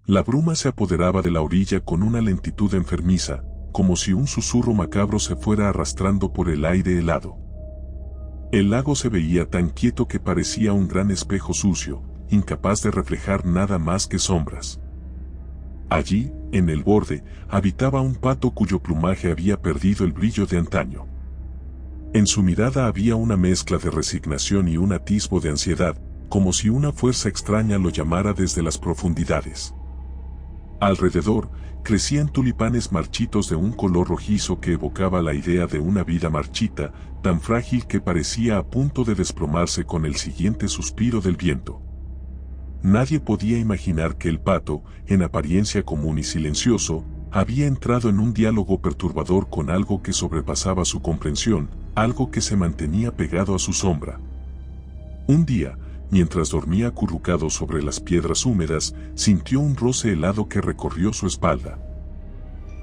La bruma se apoderaba de la orilla con una lentitud enfermiza, como si un susurro macabro se fuera arrastrando por el aire helado. El lago se veía tan quieto que parecía un gran espejo sucio, incapaz de reflejar nada más que sombras. Allí, en el borde, habitaba un pato cuyo plumaje había perdido el brillo de antaño. En su mirada había una mezcla de resignación y un atisbo de ansiedad, como si una fuerza extraña lo llamara desde las profundidades. Alrededor, crecían tulipanes marchitos de un color rojizo que evocaba la idea de una vida marchita, tan frágil que parecía a punto de desplomarse con el siguiente suspiro del viento. Nadie podía imaginar que el pato, en apariencia común y silencioso, había entrado en un diálogo perturbador con algo que sobrepasaba su comprensión, algo que se mantenía pegado a su sombra. Un día, mientras dormía acurrucado sobre las piedras húmedas, sintió un roce helado que recorrió su espalda.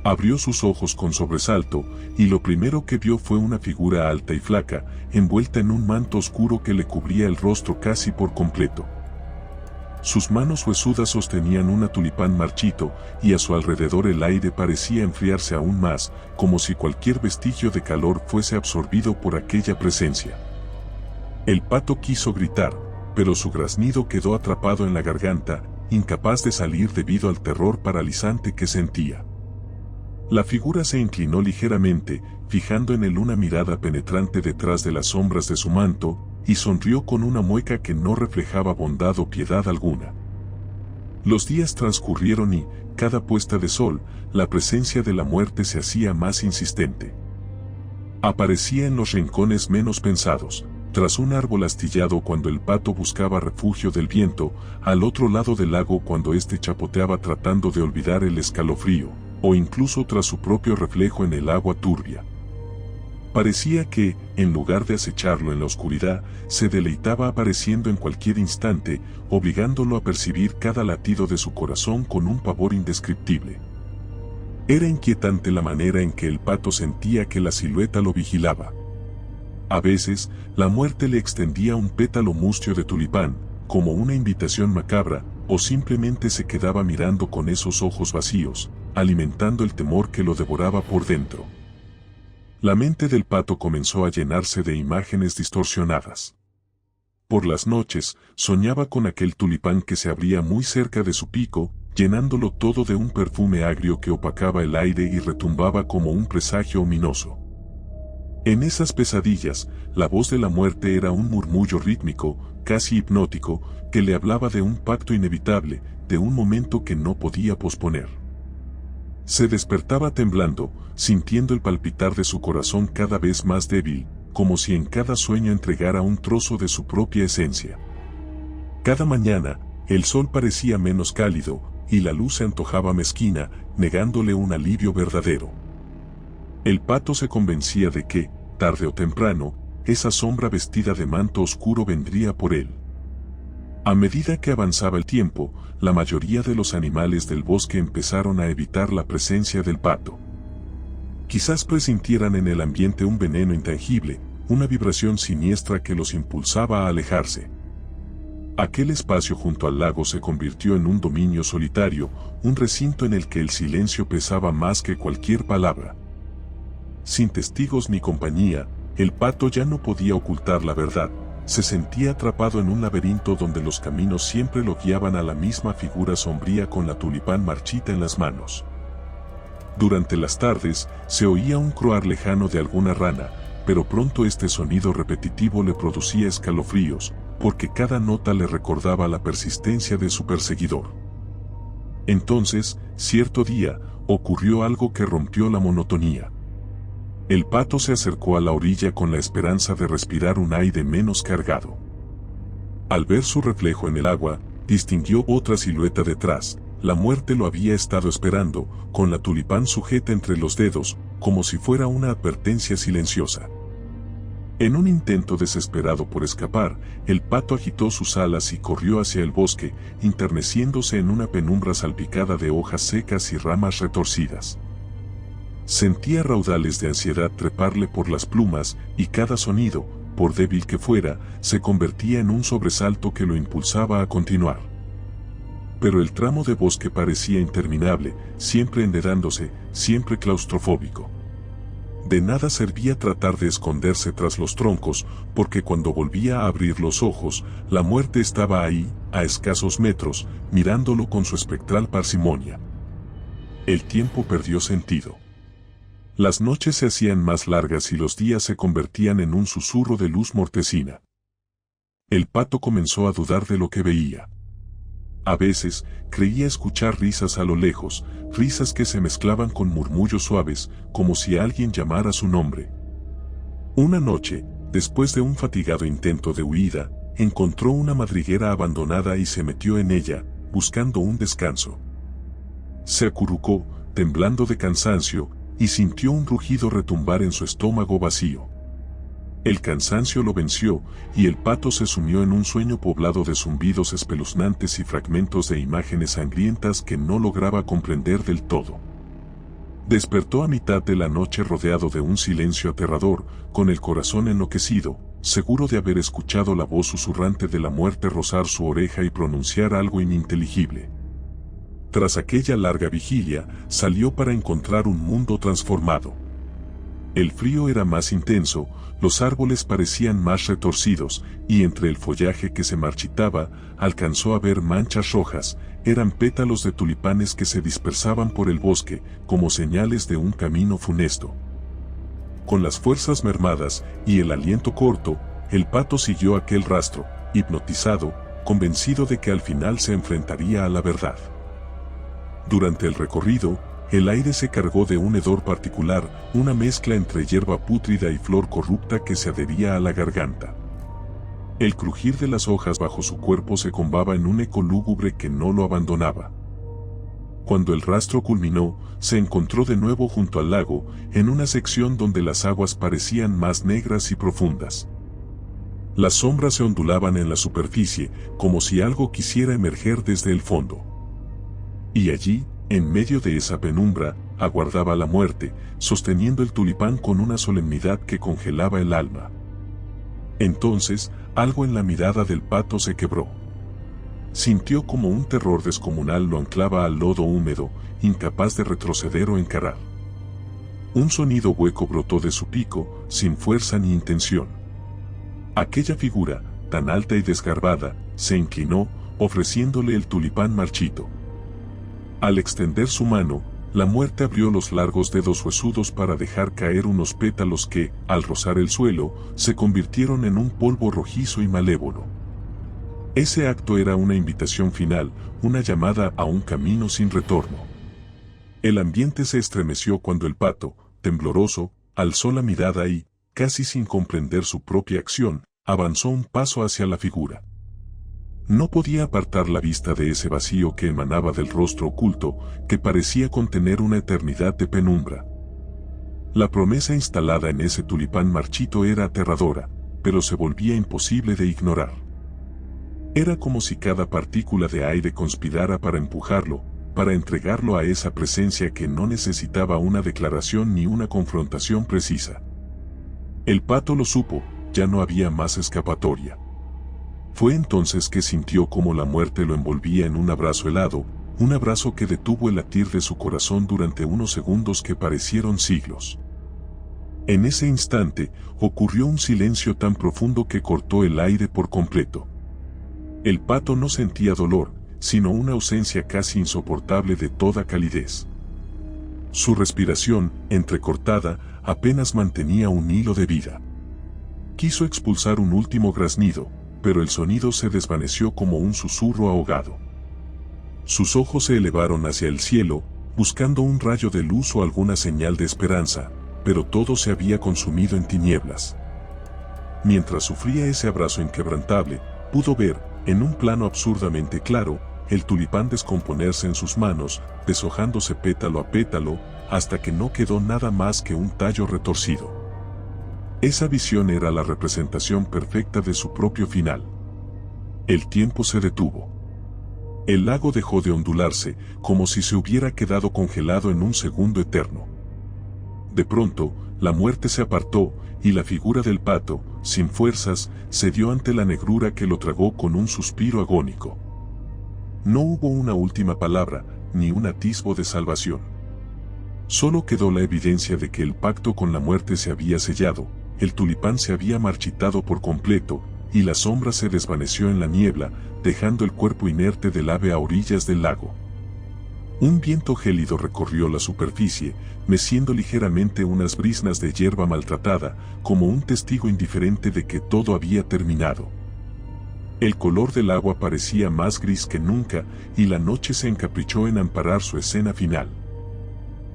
Abrió sus ojos con sobresalto, y lo primero que vio fue una figura alta y flaca, envuelta en un manto oscuro que le cubría el rostro casi por completo. Sus manos huesudas sostenían un tulipán marchito, y a su alrededor el aire parecía enfriarse aún más, como si cualquier vestigio de calor fuese absorbido por aquella presencia. El pato quiso gritar, pero su graznido quedó atrapado en la garganta, incapaz de salir debido al terror paralizante que sentía. La figura se inclinó ligeramente, fijando en él una mirada penetrante detrás de las sombras de su manto, y sonrió con una mueca que no reflejaba bondad o piedad alguna. Los días transcurrieron y, cada puesta de sol, la presencia de la muerte se hacía más insistente. Aparecía en los rincones menos pensados, tras un árbol astillado cuando el pato buscaba refugio del viento, al otro lado del lago cuando éste chapoteaba tratando de olvidar el escalofrío, o incluso tras su propio reflejo en el agua turbia. Parecía que, en lugar de acecharlo en la oscuridad, se deleitaba apareciendo en cualquier instante, obligándolo a percibir cada latido de su corazón con un pavor indescriptible. Era inquietante la manera en que el pato sentía que la silueta lo vigilaba. A veces, la muerte le extendía un pétalo mustio de tulipán, como una invitación macabra, o simplemente se quedaba mirando con esos ojos vacíos, alimentando el temor que lo devoraba por dentro. La mente del pato comenzó a llenarse de imágenes distorsionadas. Por las noches, soñaba con aquel tulipán que se abría muy cerca de su pico, llenándolo todo de un perfume agrio que opacaba el aire y retumbaba como un presagio ominoso. En esas pesadillas, la voz de la muerte era un murmullo rítmico, casi hipnótico, que le hablaba de un pacto inevitable, de un momento que no podía posponer. Se despertaba temblando, sintiendo el palpitar de su corazón cada vez más débil, como si en cada sueño entregara un trozo de su propia esencia. Cada mañana, el sol parecía menos cálido, y la luz se antojaba mezquina, negándole un alivio verdadero. El pato se convencía de que, tarde o temprano, esa sombra vestida de manto oscuro vendría por él. A medida que avanzaba el tiempo, la mayoría de los animales del bosque empezaron a evitar la presencia del pato. Quizás presintieran en el ambiente un veneno intangible, una vibración siniestra que los impulsaba a alejarse. Aquel espacio junto al lago se convirtió en un dominio solitario, un recinto en el que el silencio pesaba más que cualquier palabra. Sin testigos ni compañía, el pato ya no podía ocultar la verdad. Se sentía atrapado en un laberinto donde los caminos siempre lo guiaban a la misma figura sombría con la tulipán marchita en las manos. Durante las tardes, se oía un croar lejano de alguna rana, pero pronto este sonido repetitivo le producía escalofríos, porque cada nota le recordaba la persistencia de su perseguidor. Entonces, cierto día, ocurrió algo que rompió la monotonía. El pato se acercó a la orilla con la esperanza de respirar un aire menos cargado. Al ver su reflejo en el agua, distinguió otra silueta detrás. La muerte lo había estado esperando, con la tulipán sujeta entre los dedos, como si fuera una advertencia silenciosa. En un intento desesperado por escapar, el pato agitó sus alas y corrió hacia el bosque, interneciéndose en una penumbra salpicada de hojas secas y ramas retorcidas. Sentía raudales de ansiedad treparle por las plumas, y cada sonido, por débil que fuera, se convertía en un sobresalto que lo impulsaba a continuar. pero el tramo de bosque parecía interminable, siempre enredándose, siempre claustrofóbico. De nada servía tratar de esconderse tras los troncos, porque cuando volvía a abrir los ojos, la muerte estaba ahí, a escasos metros, mirándolo con su espectral parsimonia. El tiempo perdió sentido. Las noches se hacían más largas y los días se convertían en un susurro de luz mortecina. El pato comenzó a dudar de lo que veía. A veces, creía escuchar risas a lo lejos, risas que se mezclaban con murmullos suaves, como si alguien llamara su nombre. Una noche, después de un fatigado intento de huida, encontró una madriguera abandonada y se metió en ella, buscando un descanso. Se acurrucó, temblando de cansancio, y sintió un rugido retumbar en su estómago vacío. El cansancio lo venció, y el pato se sumió en un sueño poblado de zumbidos espeluznantes y fragmentos de imágenes sangrientas que no lograba comprender del todo. Despertó a mitad de la noche rodeado de un silencio aterrador, con el corazón enloquecido, seguro de haber escuchado la voz susurrante de la muerte rozar su oreja y pronunciar algo ininteligible. Tras aquella larga vigilia, salió para encontrar un mundo transformado. El frío era más intenso, los árboles parecían más retorcidos, y entre el follaje que se marchitaba, alcanzó a ver manchas rojas, eran pétalos de tulipanes que se dispersaban por el bosque, como señales de un camino funesto. Con las fuerzas mermadas y el aliento corto, el pato siguió aquel rastro, hipnotizado, convencido de que al final se enfrentaría a la verdad. Durante el recorrido, el aire se cargó de un hedor particular, una mezcla entre hierba pútrida y flor corrupta que se adhería a la garganta. El crujir de las hojas bajo su cuerpo se combaba en un eco lúgubre que no lo abandonaba. Cuando el rastro culminó, se encontró de nuevo junto al lago, en una sección donde las aguas parecían más negras y profundas. Las sombras se ondulaban en la superficie, como si algo quisiera emerger desde el fondo. Y allí, en medio de esa penumbra, aguardaba la muerte, sosteniendo el tulipán con una solemnidad que congelaba el alma. Entonces, algo en la mirada del pato se quebró. Sintió como un terror descomunal lo anclaba al lodo húmedo, incapaz de retroceder o encarar. Un sonido hueco brotó de su pico, sin fuerza ni intención. Aquella figura, tan alta y desgarbada, se inclinó, ofreciéndole el tulipán marchito. Al extender su mano, la muerte abrió los largos dedos huesudos para dejar caer unos pétalos que, al rozar el suelo, se convirtieron en un polvo rojizo y malévolo. Ese acto era una invitación final, una llamada a un camino sin retorno. El ambiente se estremeció cuando el pato, tembloroso, alzó la mirada y, casi sin comprender su propia acción, avanzó un paso hacia la figura. No podía apartar la vista de ese vacío que emanaba del rostro oculto, que parecía contener una eternidad de penumbra. La promesa instalada en ese tulipán marchito era aterradora, pero se volvía imposible de ignorar. Era como si cada partícula de aire conspirara para empujarlo, para entregarlo a esa presencia que no necesitaba una declaración ni una confrontación precisa. El pato lo supo, ya no había más escapatoria. Fue entonces que sintió como la muerte lo envolvía en un abrazo helado, un abrazo que detuvo el latir de su corazón durante unos segundos que parecieron siglos. En ese instante, ocurrió un silencio tan profundo que cortó el aire por completo. El pato no sentía dolor, sino una ausencia casi insoportable de toda calidez. Su respiración, entrecortada, apenas mantenía un hilo de vida. Quiso expulsar un último graznido, pero el sonido se desvaneció como un susurro ahogado. Sus ojos se elevaron hacia el cielo, buscando un rayo de luz o alguna señal de esperanza, pero todo se había consumido en tinieblas. Mientras sufría ese abrazo inquebrantable, pudo ver, en un plano absurdamente claro, el tulipán descomponerse en sus manos, deshojándose pétalo a pétalo, hasta que no quedó nada más que un tallo retorcido. Esa visión era la representación perfecta de su propio final. El tiempo se detuvo. El lago dejó de ondularse, como si se hubiera quedado congelado en un segundo eterno. De pronto, la muerte se apartó, y la figura del pato, sin fuerzas, cedió ante la negrura que lo tragó con un suspiro agónico. No hubo una última palabra, ni un atisbo de salvación. Solo quedó la evidencia de que el pacto con la muerte se había sellado, el tulipán se había marchitado por completo, y la sombra se desvaneció en la niebla, dejando el cuerpo inerte del ave a orillas del lago. Un viento gélido recorrió la superficie, meciendo ligeramente unas briznas de hierba maltratada, como un testigo indiferente de que todo había terminado. El color del agua parecía más gris que nunca, y la noche se encaprichó en amparar su escena final.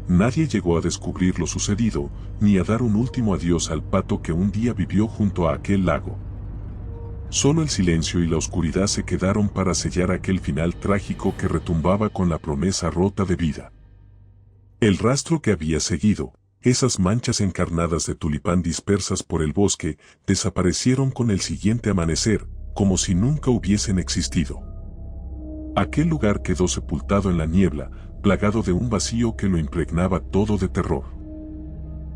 Nadie llegó a descubrir lo sucedido, ni a dar un último adiós al pato que un día vivió junto a aquel lago. Solo el silencio y la oscuridad se quedaron para sellar aquel final trágico que retumbaba con la promesa rota de vida. El rastro que había seguido, esas manchas encarnadas de tulipán dispersas por el bosque, desaparecieron con el siguiente amanecer, como si nunca hubiesen existido. Aquel lugar quedó sepultado en la niebla, plagado de un vacío que lo impregnaba todo de terror.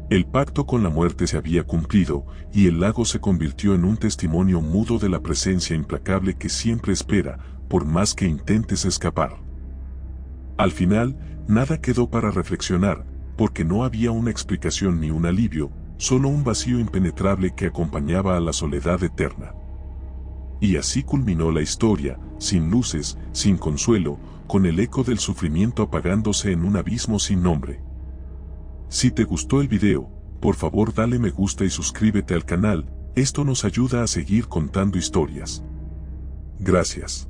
El pacto con la muerte se había cumplido, y el lago se convirtió en un testimonio mudo de la presencia implacable que siempre espera, por más que intentes escapar. Al final, nada quedó para reflexionar, porque no había una explicación ni un alivio, solo un vacío impenetrable que acompañaba a la soledad eterna. Y así culminó la historia, sin luces, sin consuelo, con el eco del sufrimiento apagándose en un abismo sin nombre. Si te gustó el video, por favor dale me gusta y suscríbete al canal, esto nos ayuda a seguir contando historias. Gracias.